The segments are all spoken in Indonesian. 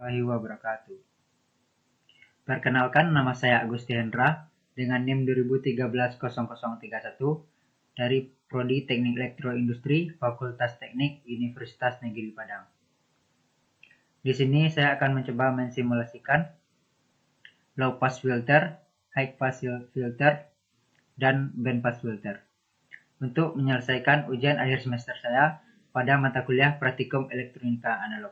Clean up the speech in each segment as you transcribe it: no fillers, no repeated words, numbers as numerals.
warahmatullahi wabarakatuh. Perkenalkan, nama saya Agusti Hendra dengan NIM 2013-0031 dari Prodi Teknik Elektroindustri Fakultas Teknik Universitas Negeri Padang. Di sini saya akan mencoba mensimulasikan low pass filter, high pass filter, dan band pass filter untuk menyelesaikan ujian akhir semester saya pada mata kuliah Praktikum Elektronika Analog.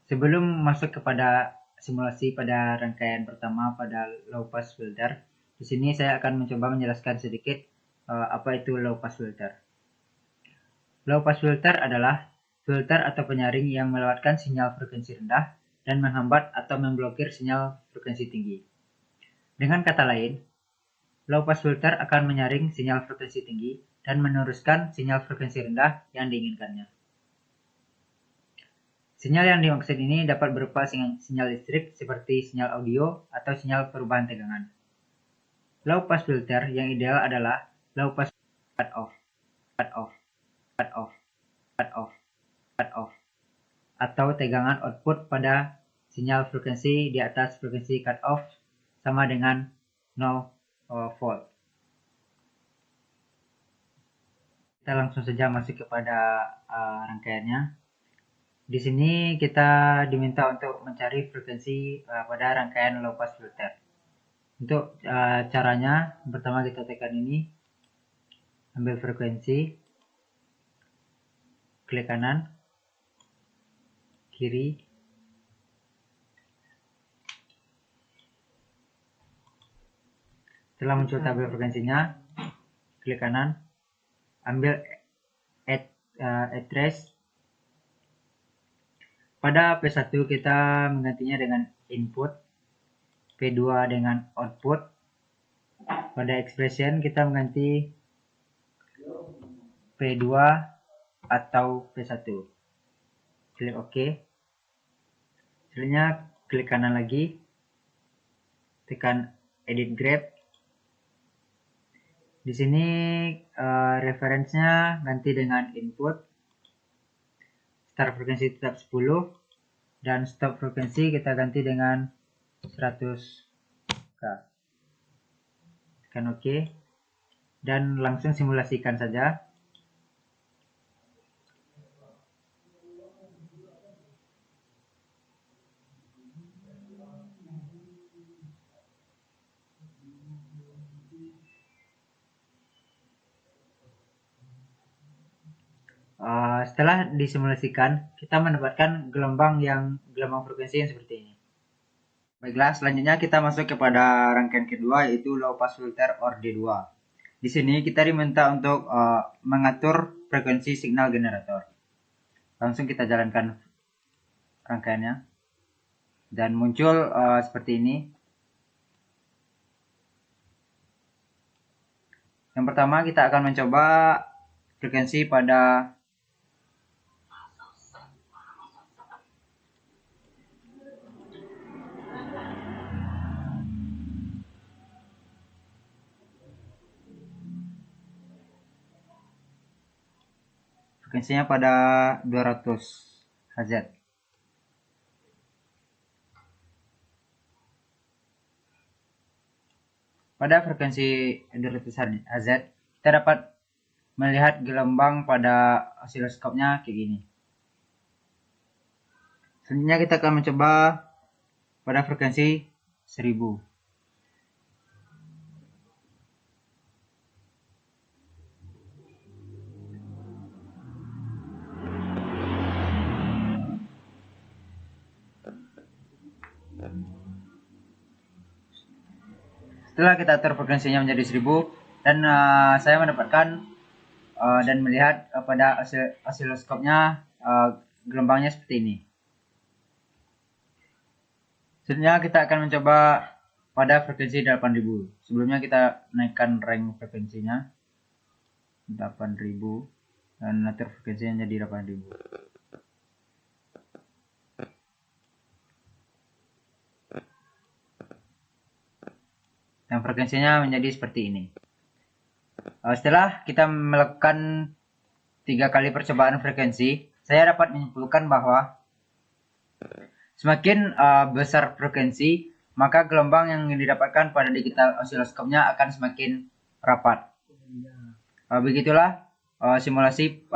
Sebelum masuk kepada simulasi pada rangkaian pertama pada low pass filter, di sini saya akan mencoba menjelaskan sedikit apa itu low pass filter. Low pass filter adalah filter atau penyaring yang melewatkan sinyal frekuensi rendah dan menghambat atau memblokir sinyal frekuensi tinggi. Dengan kata lain, low pass filter akan menyaring sinyal frekuensi tinggi dan meneruskan sinyal frekuensi rendah yang diinginkannya. Sinyal yang dimaksud ini dapat berupa sinyal listrik seperti sinyal audio atau sinyal perubahan tegangan. Low pass filter yang ideal adalah low pass cut off, atau tegangan output pada sinyal frekuensi di atas frekuensi cut off sama dengan 0 volt. Kita langsung saja masuk kepada rangkaiannya. Di sini kita diminta untuk mencari frekuensi pada rangkaian low pass filter. Untuk caranya, pertama kita tekan ini, ambil frekuensi, klik kanan, kiri, setelah muncul tabel frekuensinya, klik kanan, ambil add trace. Pada P1 kita menggantinya dengan input, P2 dengan output. Pada expression kita mengganti P2 atau P1. Klik OK. Selanjutnya klik kanan lagi, tekan edit graph. Di sini referensinya ganti dengan input, start frekuensi tetap 10, dan stop frekuensi kita ganti dengan 100K. Tekan OK, dan langsung simulasikan saja. Setelah disimulasikan, kita mendapatkan gelombang frekuensi yang seperti ini. Baiklah, selanjutnya kita masuk kepada rangkaian kedua, yaitu low pass filter or D2. Di sini kita diminta untuk mengatur frekuensi signal generator. Langsung kita jalankan rangkaiannya, dan muncul seperti ini. Yang pertama kita akan mencoba frekuensi pada frekuensinya pada 200 Hz. Pada frekuensi 200 Hz, kita dapat melihat gelombang pada osiloskopnya kayak gini. Selanjutnya kita akan mencoba pada frekuensi 1000. Setelah kita atur frekuensinya menjadi 1000, dan saya mendapatkan dan melihat pada osiloskopnya gelombangnya seperti ini. Selanjutnya kita akan mencoba pada frekuensi 8000. Sebelumnya kita naikkan rank frekuensinya 8000 dan atur frekuensinya jadi 8000. Dan frekuensinya menjadi seperti ini. Setelah kita melakukan 3 kali percobaan frekuensi, saya dapat menyimpulkan bahwa Semakin besar frekuensi, maka gelombang yang didapatkan pada digital osiloskopnya akan semakin rapat. Begitulah simulasi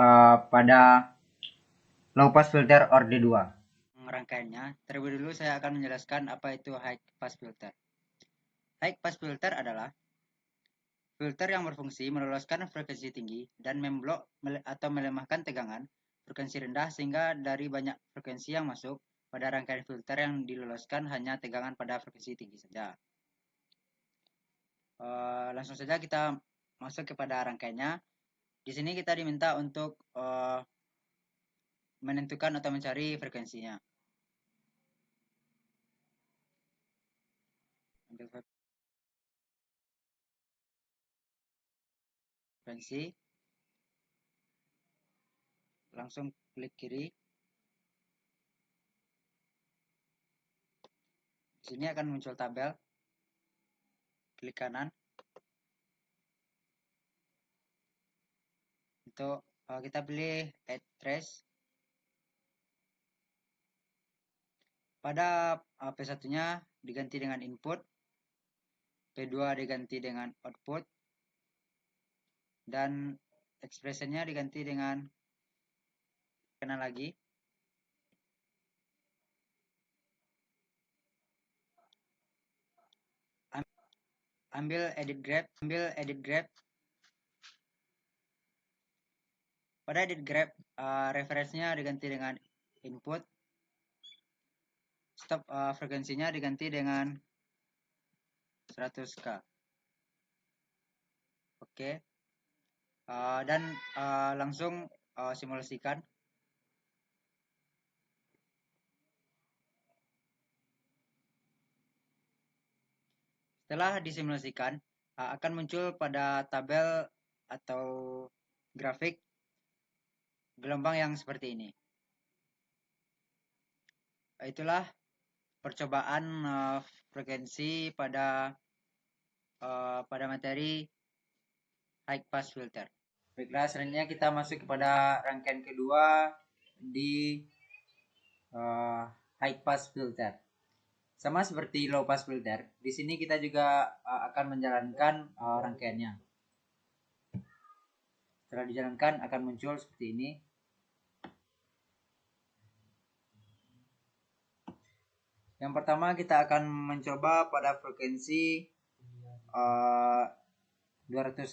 pada low pass filter ORD2. Rangkaiannya, terlebih dulu saya akan menjelaskan apa itu high pass filter. High pass filter adalah filter yang berfungsi meloloskan frekuensi tinggi dan memblok atau melemahkan tegangan frekuensi rendah sehingga dari banyak frekuensi yang masuk pada rangkaian filter yang diloloskan hanya tegangan pada frekuensi tinggi saja. Langsung saja kita masuk kepada rangkaiannya. Di sini kita diminta untuk menentukan atau mencari frekuensinya. Ambil frekuensi, langsung klik kiri. Di sini akan muncul tabel. Klik kanan. Untuk kita pilih add trace. Pada P1-nya diganti dengan input, P2 diganti dengan output, dan expressionnya diganti dengan kanan lagi. Ambil edit graph. Pada edit graph, referensinya diganti dengan input, stop frekuensinya diganti dengan 100K. Oke. Dan langsung simulasikan. Setelah disimulasikan, akan muncul pada tabel atau grafik gelombang yang seperti ini. Itulah percobaan frekuensi pada materi high pass filter. Baiklah, selanjutnya kita masuk kepada rangkaian kedua di high pass filter. Sama seperti low pass filter, di sini kita juga akan menjalankan rangkaiannya. Setelah dijalankan akan muncul seperti ini. Yang pertama kita akan mencoba pada frekuensi 400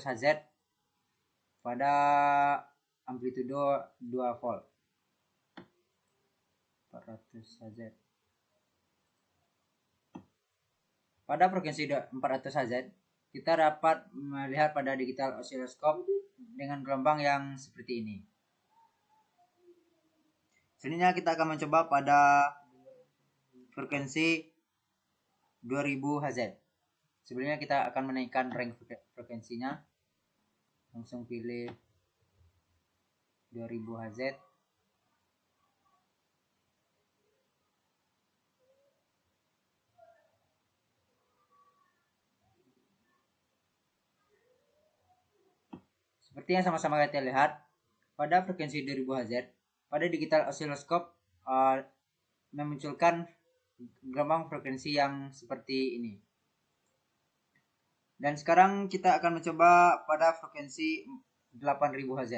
Hz pada amplitudo 2 volt. 400 Hz. Pada frekuensi 400 Hz, kita dapat melihat pada digital osiloskop dengan gelombang yang seperti ini. Selanjutnya kita akan mencoba pada frekuensi 2000 Hz. Sebelumnya kita akan menaikkan range frekuensinya. Langsung pilih 2000 Hz. Seperti yang sama-sama kita lihat, pada frekuensi 2000 Hz, pada digital osiloskop memunculkan gelombang frekuensi yang seperti ini. Dan sekarang kita akan mencoba pada frekuensi 8000 Hz.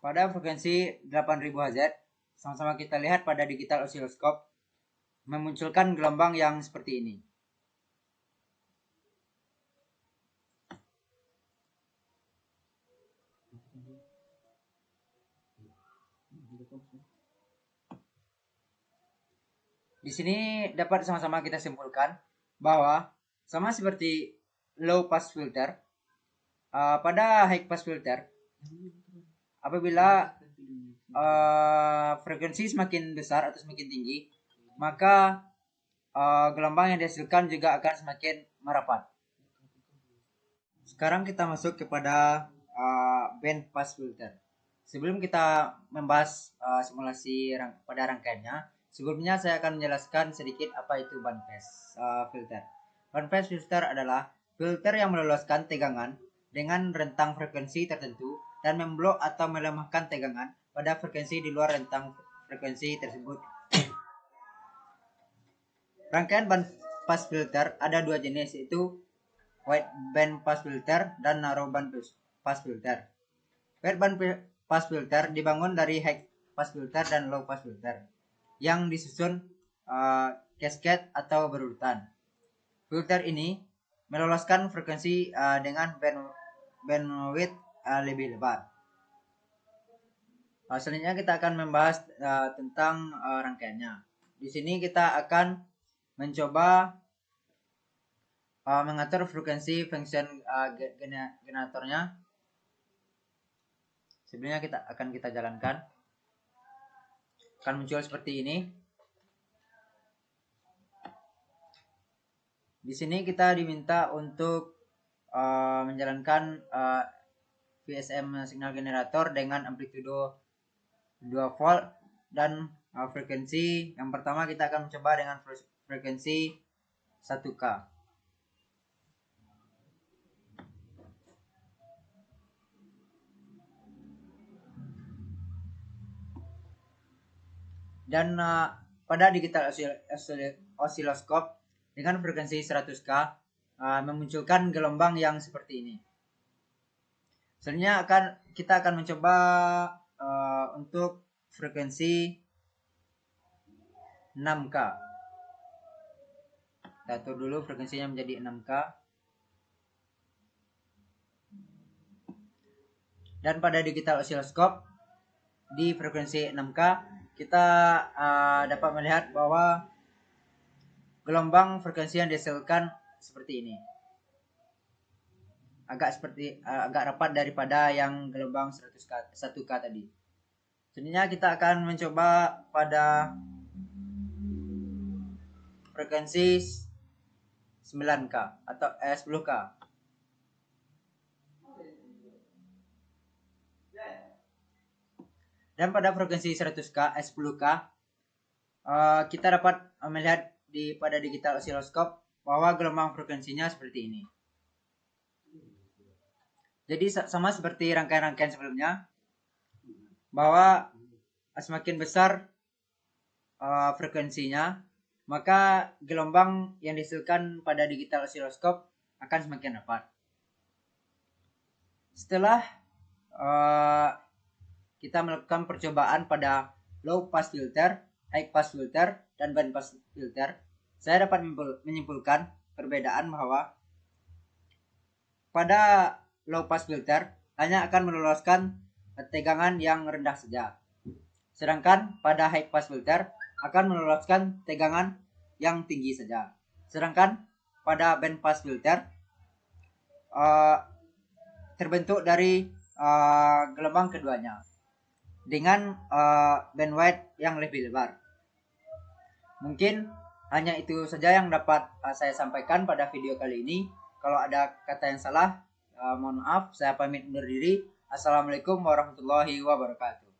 Pada frekuensi 8000 Hz, sama-sama kita lihat pada digital osiloskop memunculkan gelombang yang seperti ini. Di sini dapat sama-sama kita simpulkan bahwa sama seperti low pass filter, pada high pass filter, apabila frekuensi semakin besar atau semakin tinggi, maka gelombang yang dihasilkan juga akan semakin merapat. Sekarang kita masuk kepada band pass filter. Sebelum kita membahas simulasi pada rangkaiannya, sebelumnya saya akan menjelaskan sedikit apa itu band pass filter. Band pass filter adalah filter yang meloloskan tegangan dengan rentang frekuensi tertentu dan memblok atau melemahkan tegangan pada frekuensi di luar rentang frekuensi tersebut. Rangkaian band pass filter ada dua jenis, yaitu wide band pass filter dan narrow band pass filter. Wide band pass filter dibangun dari high pass filter dan low pass filter yang disusun cascade atau berurutan. Filter ini meloloskan frekuensi dengan bandwidth lebih lebar. Selanjutnya kita akan membahas tentang rangkaiannya. Di sini kita akan mencoba mengatur frekuensi function generatornya. Sebelumnya kita jalankan. Akan muncul seperti ini. Di sini kita diminta untuk menjalankan VSM signal generator dengan amplitudo 2 volt dan frekuensi. Yang pertama kita akan mencoba dengan frekuensi 1K. Dan pada digital oscilloscope dengan frekuensi 100K memunculkan gelombang yang seperti ini. Selanjutnya kita akan mencoba untuk frekuensi 6K. Kita atur dulu frekuensinya menjadi 6K. Dan pada digital oscilloscope di frekuensi 6K kita dapat melihat bahwa gelombang frekuensi yang dihasilkan seperti ini. Agak rapat daripada yang gelombang 100K tadi. Selanjutnya kita akan mencoba pada frekuensi 9K atau 10K. Dan pada frekuensi 100K, 10K, kita dapat melihat pada digital oscilloscope bahwa gelombang frekuensinya seperti ini. Jadi sama seperti rangkaian-rangkaian sebelumnya, bahwa semakin besar frekuensinya, maka gelombang yang dihasilkan pada digital oscilloscope akan semakin rapat. Setelah kita melakukan percobaan pada low pass filter, high pass filter, dan band pass filter, saya dapat menyimpulkan perbedaan bahwa pada low pass filter hanya akan meloloskan tegangan yang rendah saja. Sedangkan pada high pass filter akan meloloskan tegangan yang tinggi saja. Sedangkan pada band pass filter terbentuk dari gelombang keduanya dengan bandwidth yang lebih lebar. Mungkin hanya itu saja yang dapat saya sampaikan pada video kali ini. Kalau ada kata yang salah, mohon maaf. Saya pamit undur diri. Assalamualaikum warahmatullahi wabarakatuh.